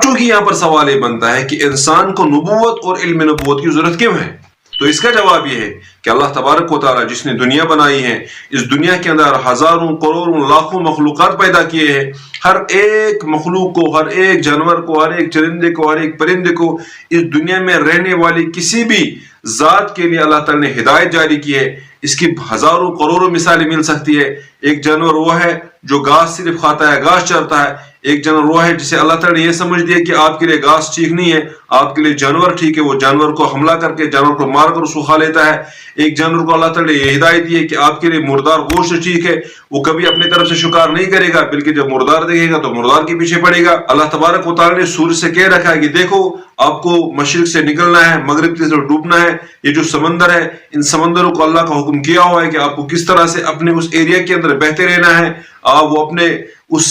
چونکہ یہاں پر سوال یہ بنتا ہے کہ انسان کو نبوت اور علم نبوت کی ضرورت کیوں ہے؟ تو اس کا جواب یہ ہے کہ اللہ تبارک و تعالیٰ جس نے دنیا بنائی ہے، اس دنیا کے اندر ہزاروں کروڑوں لاکھوں مخلوقات پیدا کیے ہیں. ہر ایک مخلوق کو، ہر ایک جانور کو، ہر ایک چرندے کو، ہر ایک پرندے کو، اس دنیا میں رہنے والی کسی بھی ذات کے لیے اللہ تعالیٰ نے ہدایت جاری کی ہے. اس کی ہزاروں کروڑوں مثالیں مل سکتی ہے. ایک جانور وہ ہے جو گھاس صرف کھاتا ہے، گھاس چرتا ہے. ایک جانور وہ ہے جسے اللہ تعالیٰ نے یہ سمجھ دیا کہ آپ کے لیے گھاس ٹھیک نہیں ہے، آپ کے لیے جانور ٹھیک ہے، وہ جانور کو حملہ کر کے، جانور کو مار کر اس کو کھا لیتا ہے. ایک جانور کو اللہ تعالیٰ نے یہ ہدایت دی ہے کہ آپ کے لیے مردار گوشت ٹھیک ہے، وہ کبھی اپنی طرف سے شکار نہیں کرے گا، بلکہ جب مردار دیکھے گا تو مردار کے پیچھے پڑے گا. اللہ تبارک و تعالیٰ نے سورج سے کہہ رکھا ہے کہ دیکھو آپ کو مشرق سے نکلنا ہے، مغرب کی طرف ڈوبنا ہے. یہ جو سمندر ہے، ان سمندروں کو اللہ کا حکم کیا ہوا ہے کہ آپ کو کس طرح سے اپنے اس ایریا کے اندر بہتے رہنا ہے. آپ وہ اپنے اس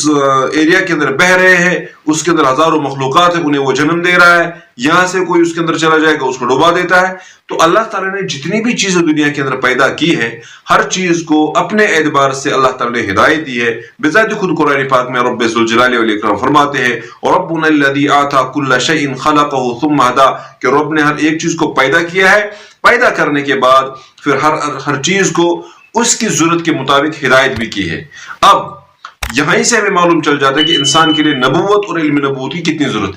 ایریا کے اندر بہ رہے ہیں، اس کے اندر ہزاروں مخلوقات ہیں، انہیں وہ جنم دے رہا ہے. یہاں سے کوئی اس کے اندر چلا جائے گا، اس کو ڈبا دیتا ہے. تو اللہ تعالیٰ نے جتنی بھی چیزیں دنیا کے اندر پیدا کی ہے، ہر چیز کو اپنے اعتبار سے اللہ تعالیٰ نے ہدایت دی ہے. بذات خود قرآن پاک میں رب ذوالجلال والاکرام فرماتے ہیں ربنا الذی اعطى كل شيء خلقه ثم هدى، کہ رب نے ہر ایک چیز کو پیدا کیا ہے، پیدا کرنے کے بعد پھر ہر چیز کو اس کی ضرورت کے مطابق ہدایت بھی کی ہے. اب یہیں سے ہمیں معلوم چل جاتا ہے کہ انسان کے لیے نبوت اور علم نبوت کی کتنی ضرورت ہے.